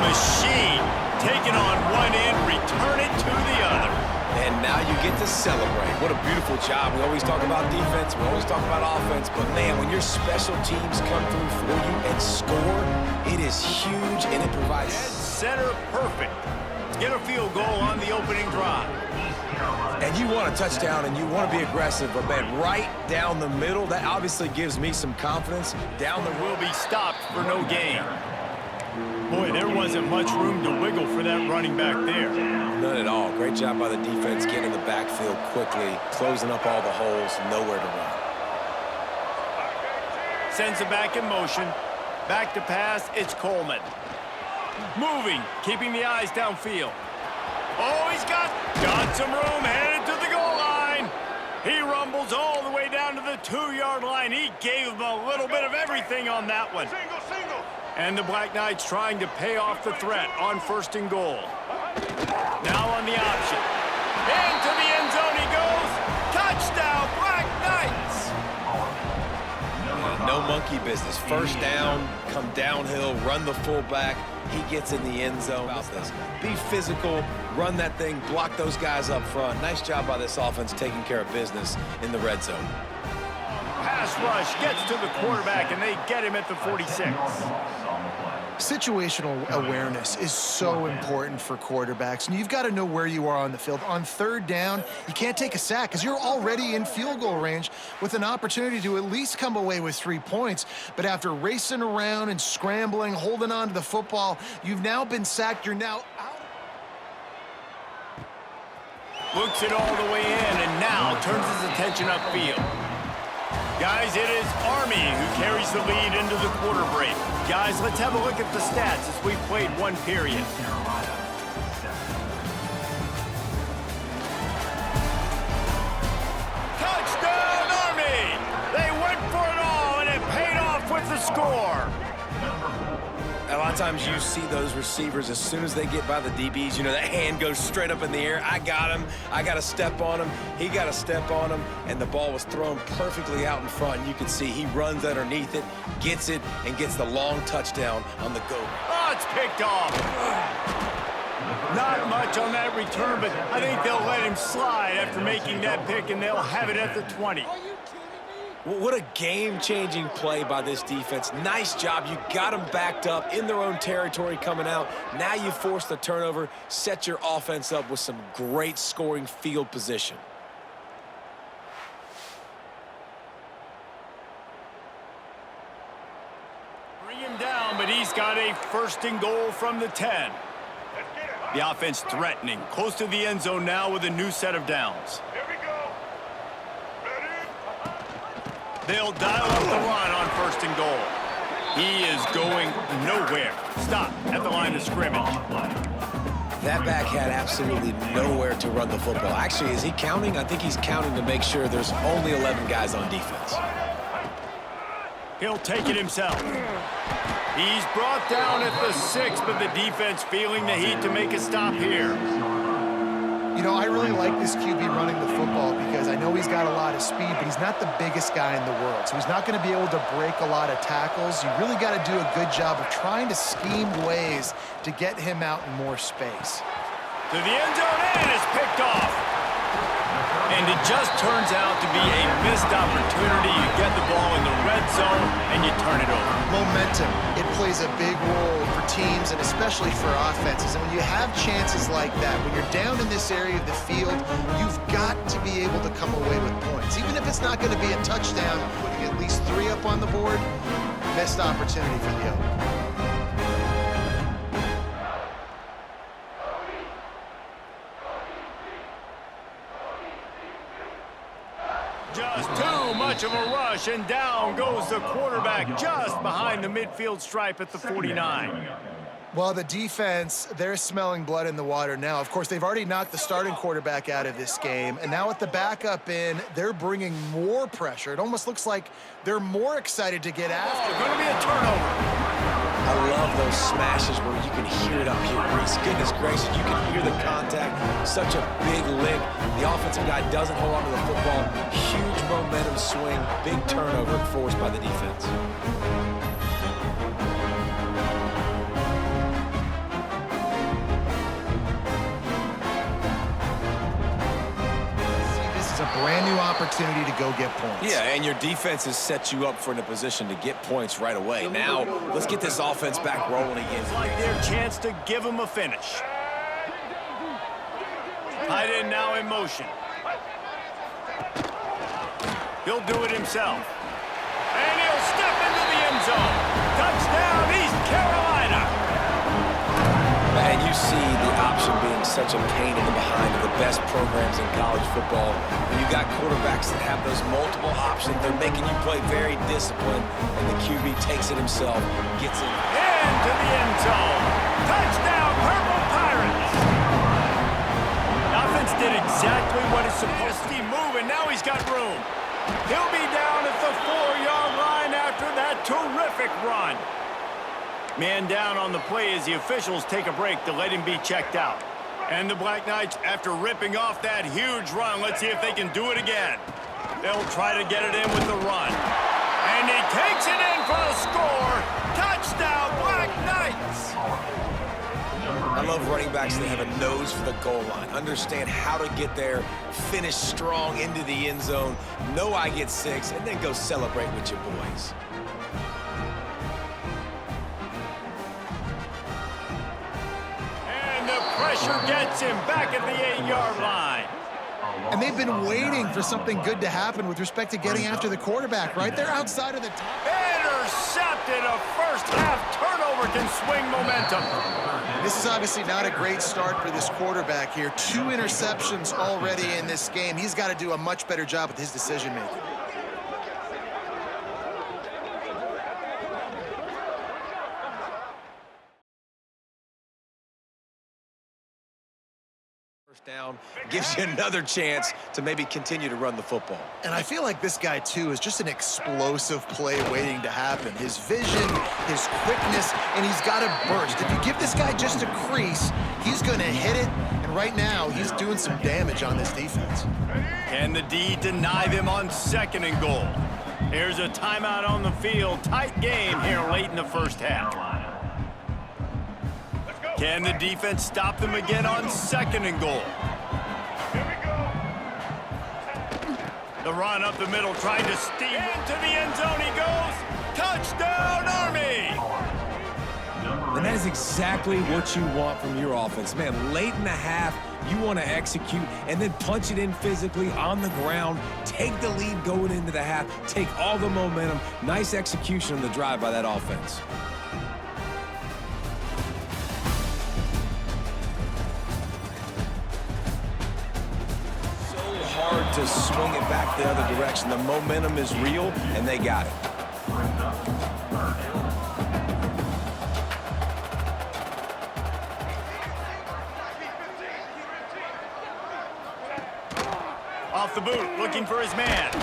machine. Take it on one end, return it to the other. And now you get to celebrate. What a beautiful job. We always talk about defense, we always talk about offense, but man, when your special teams come through for you and score, it is huge and it provides... Dead center perfect. Get a field goal on the opening drive. And you want a touchdown and you want to be aggressive, but man, right down the middle, that obviously gives me some confidence. Down the will be stopped for no gain. Boy, there wasn't much room to wiggle for that running back there. None at all. Great job by the defense getting in the backfield quickly, closing up all the holes, nowhere to run. Sends it back in motion. Back to pass, it's Coleman. Moving, keeping the eyes downfield. Oh, he's got some room, headed to the goal line. He rumbles all the way down to the 2-yard line. He gave him a little bit of everything on that one. And the Black Knights trying to pay off the threat on 1st and goal. Now on the option. Into the end zone he goes. Touchdown, Black Knights! No monkey business. 1st down, come downhill, run the fullback. He gets in the end zone. Be physical, run that thing, block those guys up front. Nice job by this offense taking care of business in the red zone. Pass rush gets to the quarterback, and they get him at the 46. Situational awareness is so important for quarterbacks, and you've got to know where you are on the field. On 3rd down, you can't take a sack because you're already in field goal range with an opportunity to at least come away with 3 points. But after racing around and scrambling, holding on to the football, you've now been sacked. You're now out. Looks it all the way in, and now turns his attention upfield. Guys, it is Army who carries the lead into the quarter break. Guys, let's have a look at the stats as we've played 1 period. Touchdown, Army! They went for it all, and it paid off with the score. A lot of times you see those receivers, as soon as they get by the DBs, you know, that hand goes straight up in the air. I got him. I got to step on him. He got to step on him. And the ball was thrown perfectly out in front. And you can see he runs underneath it, gets it, and gets the long touchdown on the go. Oh, it's picked off. Not much on that return, but I think they'll let him slide after making that pick, and they'll have it at the 20. What a game-changing play by this defense. Nice job. You got them backed up in their own territory coming out. Now you force the turnover, set your offense up with some great scoring field position. Bring him down, but he's got a 1st and goal from the 10. The offense threatening, close to the end zone now with a new set of downs. They'll dial up the run on 1st and goal. He is going nowhere. Stop at the line of scrimmage. That back had absolutely nowhere to run the football. Actually, is he counting? I think he's counting to make sure there's only 11 guys on defense. He'll take it himself. He's brought down at the 6, but the defense feeling the heat to make a stop here. You know, I really like this QB running the football because I know he's got a lot of speed, but he's not the biggest guy in the world. So he's not going to be able to break a lot of tackles. You really got to do a good job of trying to scheme ways to get him out in more space. To the end zone, and it's picked off. And it just turns out to be a missed opportunity. You get the ball in the red zone, and you turn it over. Momentum, it plays a big role for teams and especially for offenses. And when you have chances like that, when you're down in this area of the field, you've got to be able to come away with points. Even if it's not going to be a touchdown, putting at least 3 up on the board, missed opportunity for the Oaks. Just too much of a rush, and down goes the quarterback just behind the midfield stripe at the 49. Well, the defense, they're smelling blood in the water now. Of course, they've already knocked the starting quarterback out of this game, and now with the backup in, they're bringing more pressure. It almost looks like they're more excited to get after. Going to be a turnover. I love those smashes where you can hear it up here, Reese. Goodness gracious, you can hear the contact. Such a big lick. The offensive guy doesn't hold on to the football. Huge momentum swing, big turnover forced by the defense. opportunity to go get points. Yeah, and your defense has set you up for a position to get points right away. Now, let's get this offense back rolling again. It's like their chance to give them a finish. Tight end now in motion. He'll do it himself. And he'll step into the end zone. Touchdown, East Carolina. And you see the option being such a pain in the behind of the best programs in college football. When you got quarterbacks that have those multiple options, they're making you play very disciplined, and the QB takes it himself, gets it. Into the end zone. Touchdown, Purple Pirates. Offense did exactly what it's supposed to. Keep moving. Now he's got room. He'll be down at the 4-yard line after that terrific run. Man down on the play as the officials take a break to let him be checked out. And the Black Knights, after ripping off that huge run, let's see if they can do it again. They'll try to get it in with the run. And he takes it in for the score. Touchdown, Black Knights! I love running backs that have a nose for the goal line, understand how to get there, finish strong into the end zone, know I get 6, and then go celebrate with your boys. And the pressure gets him back at the 8-yard line. And they've been waiting for something good to happen with respect to getting after the quarterback, right? They're outside of the top. Intercepted. A first-half turnover can swing momentum. This is obviously not a great start for this quarterback here. 2 interceptions already in this game. He's got to do a much better job with his decision-making. First down gives you another chance to maybe continue to run the football. And I feel like this guy, too, is just an explosive play waiting to happen. His vision, his quickness, and he's got a burst. If you give this guy just a crease, he's going to hit it. And right now, he's doing some damage on this defense. Can the D deny them on 2nd and goal? Here's a timeout on the field. Tight game here late in the first half. Can the defense stop them again on 2nd and goal? The run up the middle, trying to steam into the end zone. He goes. Touchdown, Army! And that is exactly what you want from your offense. Man, late in the half, you want to execute and then punch it in physically on the ground, take the lead going into the half, take all the momentum. Nice execution on the drive by that offense. Hard to swing it back the other direction. The momentum is real, and they got it. Off the boot, looking for his man.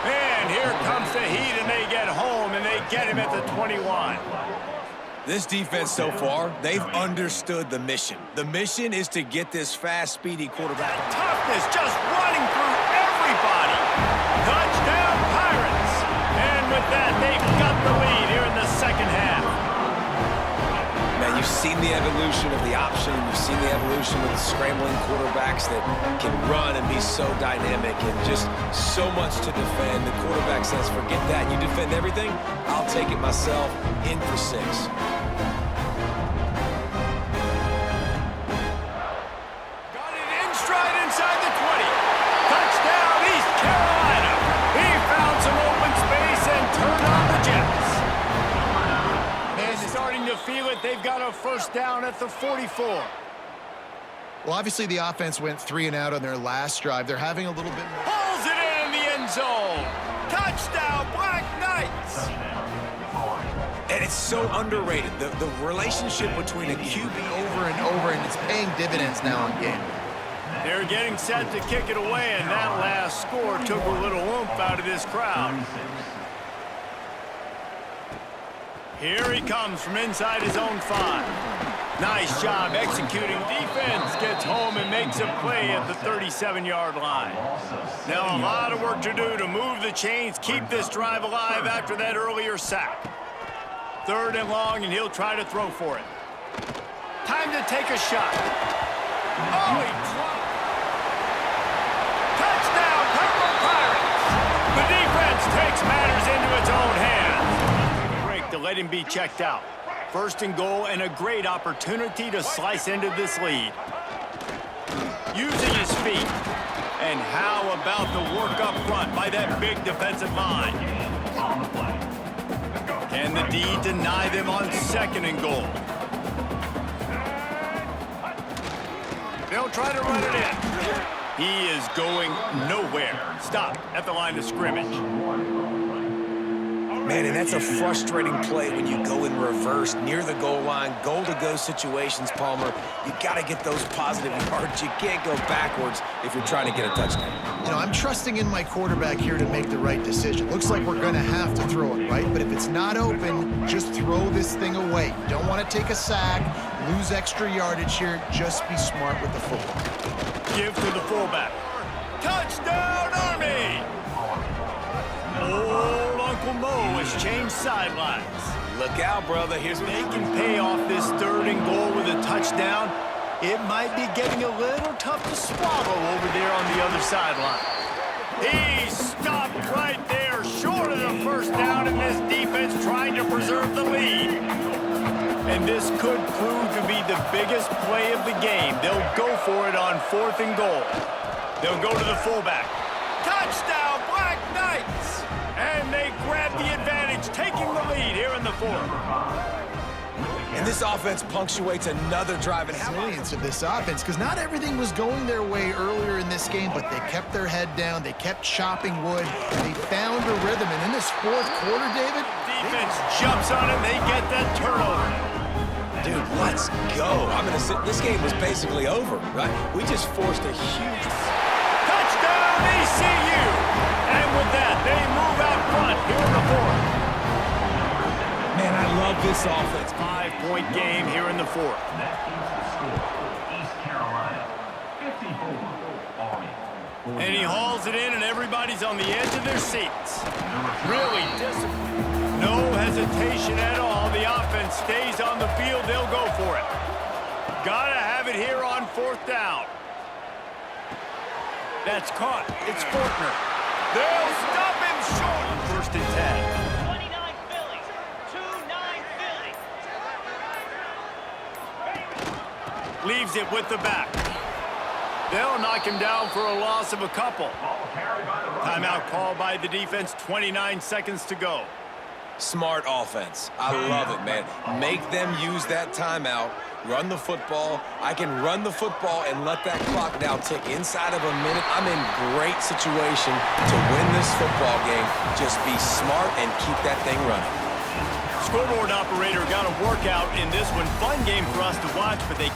And here comes the heat, and they get home, and they get him at the 21. This defense so far, they've understood the mission. The mission is to get this fast, speedy quarterback. Toughness just running through everybody. Touchdown, Pirates. And with that, they've got the lead here in the second half. Man, you've seen the evolution of the option. You've seen the evolution of the scrambling quarterbacks that can run and be so dynamic and just so much to defend. The quarterback says, forget that. You defend everything? I'll take it myself. In for 6. Feel it, they've got a first down at the 44. Well, obviously the offense went 3 and out on their last drive. They're having a little bit more. Pulls it in the end zone. Touchdown, Black Knights. And it's so underrated. The relationship between a QB over and over, and it's paying dividends now on game. They're getting set to kick it away, and that last score took a little oomph out of this crowd. Here he comes from inside his own 5. Nice job executing. Defense gets home and makes a play at the 37-yard line. Now a lot of work to do to move the chains, keep this drive alive after that earlier sack. 3rd and long, and he'll try to throw for it. Time to take a shot. Oh, he dropped. Touchdown, Purple Pirates! matters into its own hands. Break to let him be checked out. First and goal and a great opportunity to slice into this lead. Using his feet. And how about the work up front by that big defensive line? Can the D deny them on second and goal? They'll try to run it in. He is going nowhere. Stop at the line of scrimmage. Man, and that's a frustrating play when you go in reverse near the goal line, goal-to-go situations, Palmer. You got to get those positive yards. You can't go backwards if you're trying to get a touchdown. You know, I'm trusting in my quarterback here to make the right decision. Looks like we're going to have to throw it, right? But if it's not open, just throw this thing away. You don't want to take a sack, lose extra yardage here. Just be smart with the football. Give to the fullback. Touchdown, Army! Old Uncle Mo has changed sidelines. Look out, brother. Here's what They can pay off this third and goal with a touchdown. It might be getting a little tough to swallow over there on the other sideline. He stopped right there, short of the first down, and this defense trying to preserve the lead. And this could prove to be the biggest play of the game. They'll go for it on fourth and goal. They'll go to the fullback. Touchdown, Black Knights! And they grab the advantage, taking the lead here in the fourth. And this offense punctuates another drive. And Resilience of this offense, because not everything was going their way earlier in this game, but they kept their head down. They kept chopping wood. They found a rhythm. And in this fourth quarter, David, Defense jumps on it, they get that turnover. dude, let's go. I'm going to say this game was basically over, right? We just forced a huge... Touchdown, ECU! And with that, they move out front here in the fourth. Man, I love this offense. 5-point game here in the fourth. East Carolina, 54, Army. And he hauls it in, and everybody's on the edge of their seats. Really disciplined. No hesitation at all. The offense stays on the field. They'll go for it. Gotta have it here on fourth down. That's caught. It's Fortner. They'll stop him short. First and 10. 29 Phillies, 2-9 Phillies. Leaves it with the back. They'll knock him down for a loss of a couple. Timeout called by the defense, 29 seconds to go. Smart offense. I love it, man. Make them use that timeout. Run the football. I can run the football and let that clock now tick inside of a minute. I'm in great situation to win this football game. Just be smart and keep that thing running. Scoreboard operator got a workout in this one. Fun game for us to watch, but they